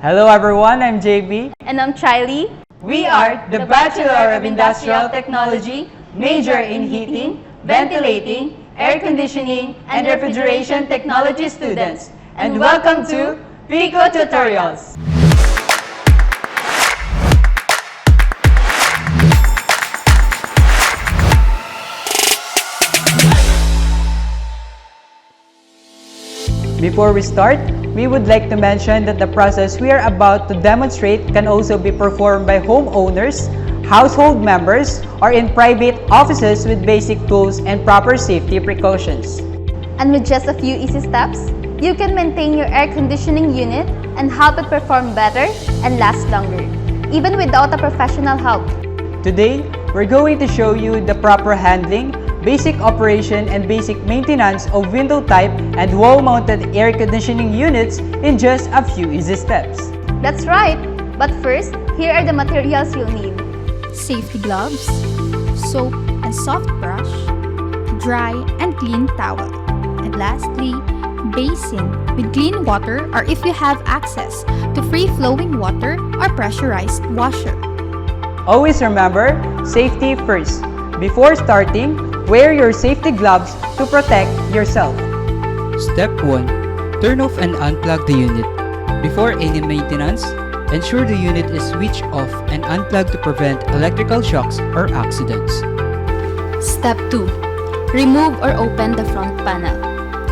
Hello everyone, I'm JB. And I'm Chiley. We are the Bachelor of Industrial Technology, major in heating, ventilating, air conditioning, and refrigeration technology students. And welcome to Pico Tutorials. Before we start, we would like to mention that the process we are about to demonstrate can also be performed by homeowners, household members, or in private offices with basic tools and proper safety precautions. And with just a few easy steps, you can maintain your air conditioning unit and help it perform better and last longer, even without a professional help. Today, we're going to show you the proper handling, basic operation, and basic maintenance of window type and wall-mounted air conditioning units in just a few easy steps. That's right! But first, here are the materials you'll need. Safety gloves, soap and soft brush, dry and clean towel, and lastly, basin with clean water or if you have access to free-flowing water or pressurized washer. Always remember, safety first. Before starting, wear your safety gloves to protect yourself. Step 1. Turn off and unplug the unit. Before any maintenance, ensure the unit is switched off and unplugged to prevent electrical shocks or accidents. Step 2. Remove or open the front panel.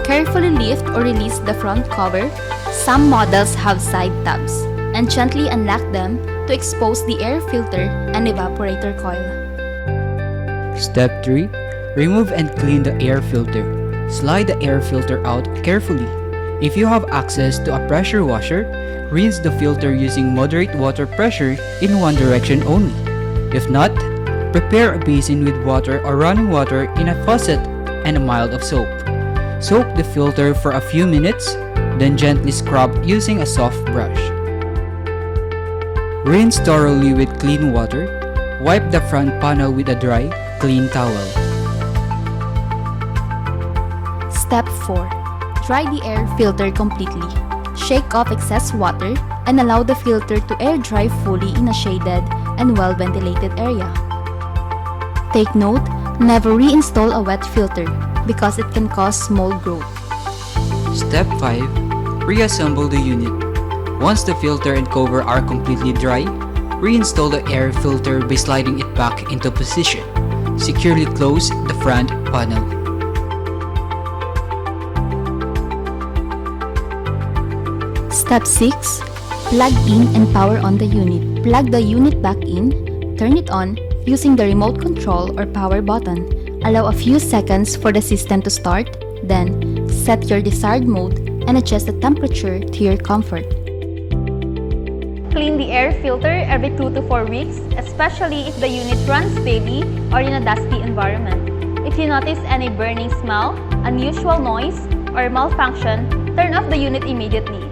Carefully lift or release the front cover. Some models have side tabs, and gently unlock them to expose the air filter and evaporator coil. Step 3. Remove and clean the air filter. Slide the air filter out carefully. If you have access to a pressure washer, rinse the filter using moderate water pressure in one direction only. If not, prepare a basin with water or running water in a faucet and a mile of soap. Soak the filter for a few minutes, then gently scrub using a soft brush. Rinse thoroughly with clean water. Wipe the front panel with a dry, clean towel. Step 4. Dry the air filter completely. Shake off excess water and allow the filter to air dry fully in a shaded and well-ventilated area. Take note, never reinstall a wet filter because it can cause mold growth. Step 5. Reassemble the unit. Once the filter and cover are completely dry, reinstall the air filter by sliding it back into position. Securely close the front panel. Step 6. Plug in and power on the unit. Plug the unit back in, turn it on using the remote control or power button. Allow a few seconds for the system to start, then set your desired mode and adjust the temperature to your comfort. Clean the air filter every 2 to 4 weeks, especially if the unit runs daily or in a dusty environment. If you notice any burning smell, unusual noise, or malfunction, turn off the unit immediately.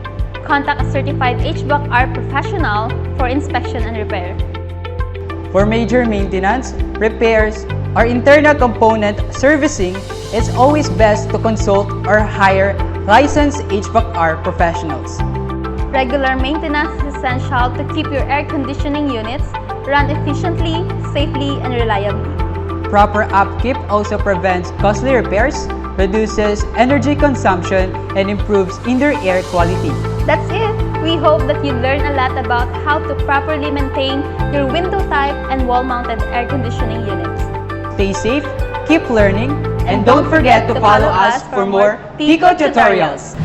Contact a certified HVACRT professional for inspection and repair. For major maintenance, repairs, or internal component servicing, it's always best to consult or hire licensed HVACRT professionals. Regular maintenance is essential to keep your air conditioning units run efficiently, safely, and reliably. Proper upkeep also prevents costly repairs, reduces energy consumption, and improves indoor air quality. That's it! We hope that you learned a lot about how to properly maintain your window type and wall-mounted air conditioning units. Stay safe, keep learning, and don't forget to follow us for more Pico tutorials.